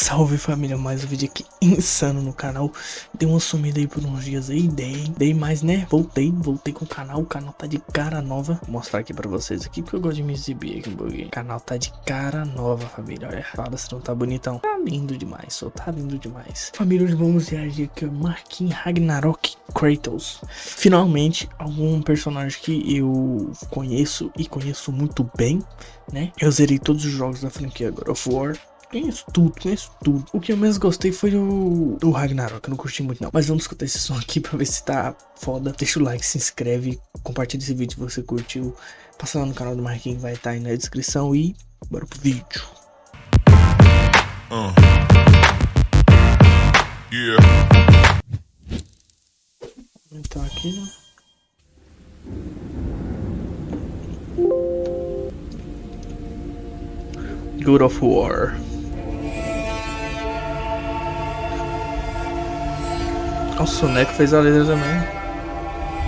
Salve família, mais um vídeo aqui insano no canal. Dei uma sumida aí por uns dias aí, dei mais, né? Voltei com o canal tá de cara nova. Vou mostrar aqui pra vocês aqui, porque eu gosto de me exibir aqui um pouquinho. O canal tá de cara nova, família, olha. Fala se não tá bonitão. Tá lindo demais, só tá lindo demais. Família, hoje vamos reagir aqui ao Marquinhos Ragnarok Kratos. Finalmente, algum personagem que eu conheço e conheço muito bem, né? Eu zerei todos os jogos da franquia God of War. Conheço tudo. O que eu menos gostei foi o Ragnarok, eu não curti muito não. Mas vamos escutar esse som aqui pra ver se tá foda. Deixa o like, se inscreve, compartilha esse vídeo se você curtiu. Passa lá no canal do Marquinhos, vai estar aí na descrição e bora pro vídeo. Então aqui, né? God of War. Nossa, o Neco fez a letra também.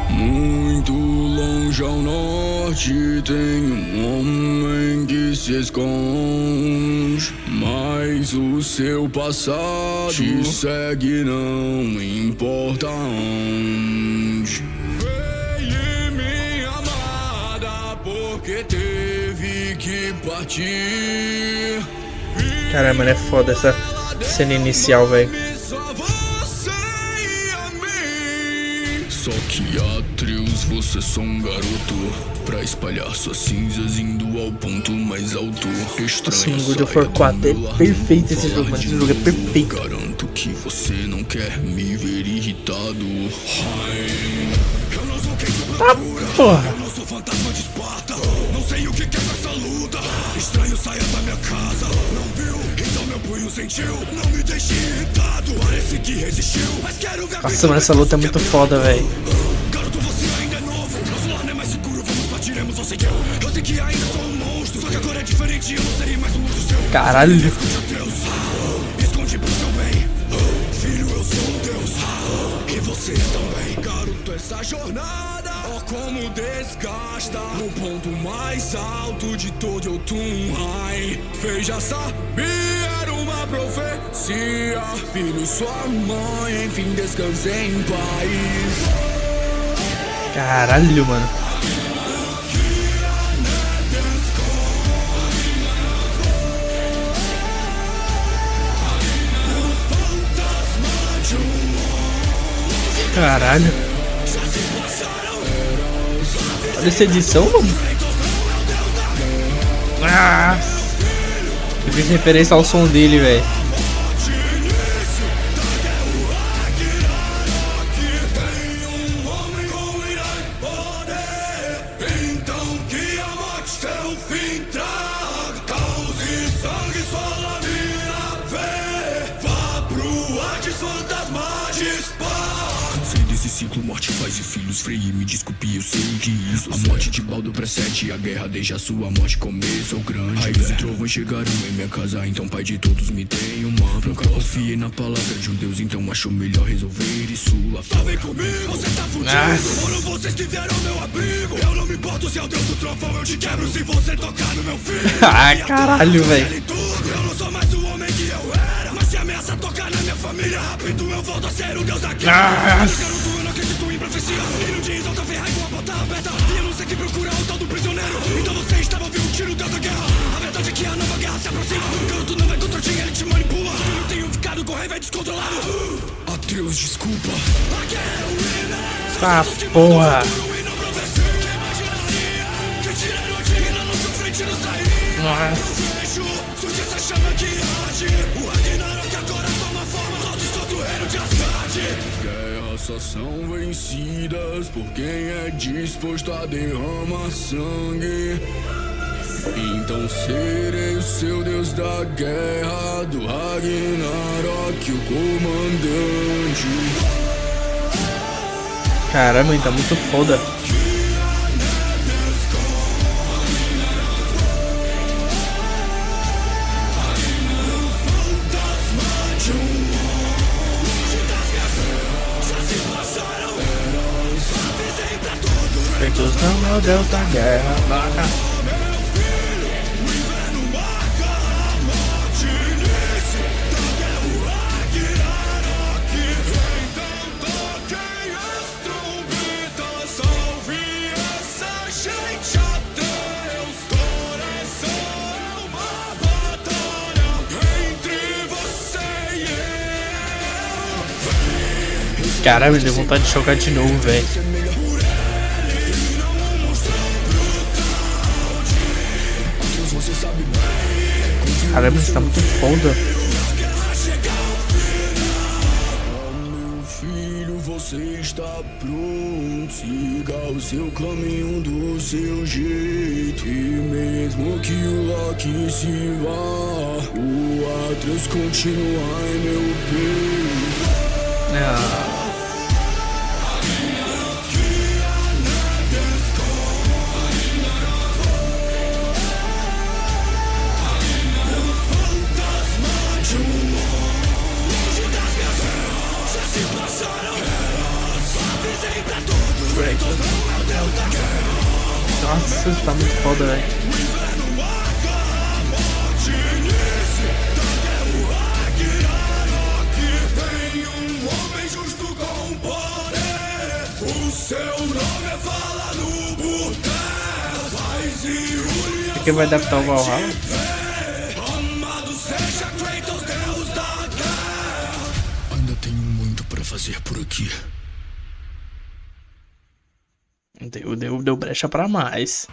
Muito longe ao norte tem um homem que se esconde, mas o seu passado te segue, não importa onde. Veio minha amada porque teve que partir. Caramba, mano, é foda essa cena inicial, velho. Só que Atreus, você é só um garoto pra espalhar suas cinzas indo ao ponto mais alto. Sim, God of War 4 é perfeito esse jogo, mano. Esse jogo é perfeito. Garanto que você não quer me ver irritado. Eu não sou quem tu procura, porra. eu não sou fantasma de Esparta. Não sei o que é essa luta. Estranho saia da minha casa. Não viu? Então meu punho sentiu. Não me deixe irritado. Parece que resistiu. Mas quero ver. Nossa, mano, essa luta é muito foda, velho. Garoto, você ainda é novo. Nosso lar não é mais seguro. Vamos partiremos você e eu. Eu sei que ainda sou um monstro. Só que agora é diferente. Eu não serei mais um monstro seu. Caralho. Deus, esconde pro seu bem. Filho, eu sou um Deus. E você também. Garoto, essa jornada, ó como desgasta. O ponto mais alto de todo Jotunheim. Fez já sabia, era uma profecia. Filho, sua mãe, enfim, descansei em paz. Caralho, mano. Caralho. Olha essa edição, mano. Ah, eu fiz referência ao som dele, velho. Então que a morte seu fim traga, cause sangue, sua lamina vê. Vá pro Hades, fantasma de espada. Cansei desse ciclo, morte faz e filhos. Freie, me desculpe, eu sei que isso. A morte de Baldo precede a guerra, desde a sua morte começou grande. Raios e trovões chegaram em minha casa, então pai de todos me tem uma. Nunca confiei na palavra de um Deus, então acho melhor resolver isso lá fora. Vem comigo, você tá fudido. Foram vocês que vieram meu abrigo. Eu não me importo se é o Deus do trovão, eu te quebro se você tocar no meu filho. Ah, caralho, velho. Eu não sou mais o homem que eu era, mas se ameaça tocar na minha família, rápido eu volto a ser o Deus da guerra. Eu não acredito em profecias, e no dia exalta ferrar com a porta aberta. E eu não sei quem procura o tal do prisioneiro, então você estava ouvindo um tiro, Deus da guerra. A verdade é que a nova guerra se aproxima. Garoto não vai contra ti, ele te manipula. Eu não tenho ficado com raiva descontrolado. Atreus, desculpa. Ah, porra. Nossa. Guerras só são vencidas por quem é disposto a derramar sangue. Então serei o seu Deus da guerra, do Ragnarok, o comandante. Caramba, tá muito foda. Kratos não é o Deus da guerra. Caralho, me deu vontade de jogar de novo, velho. Caramba, isso tá muito foda. Meu filho, você está pronto. Siga o seu caminho do seu jeito. E mesmo que o Loki se vá, o Atreus continua em meu peito. Nossa, isso tá muito foda, velho. Quem vai adaptar o Valhalla? Ainda tenho muito pra fazer por aqui. Deu brecha pra mais.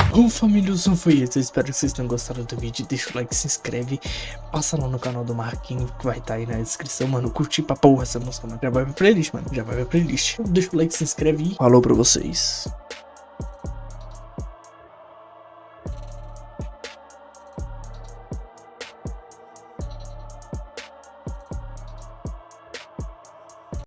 Bom, famíliazão, foi isso. Eu espero que vocês tenham gostado do vídeo. Deixa o like, se inscreve. Passa lá no canal do Marquinhos, que vai estar aí na descrição, mano. Curti pra porra essa música, mano. Já vai pra playlist, mano. Já vai pra playlist. Deixa o like, se inscreve e falou pra vocês.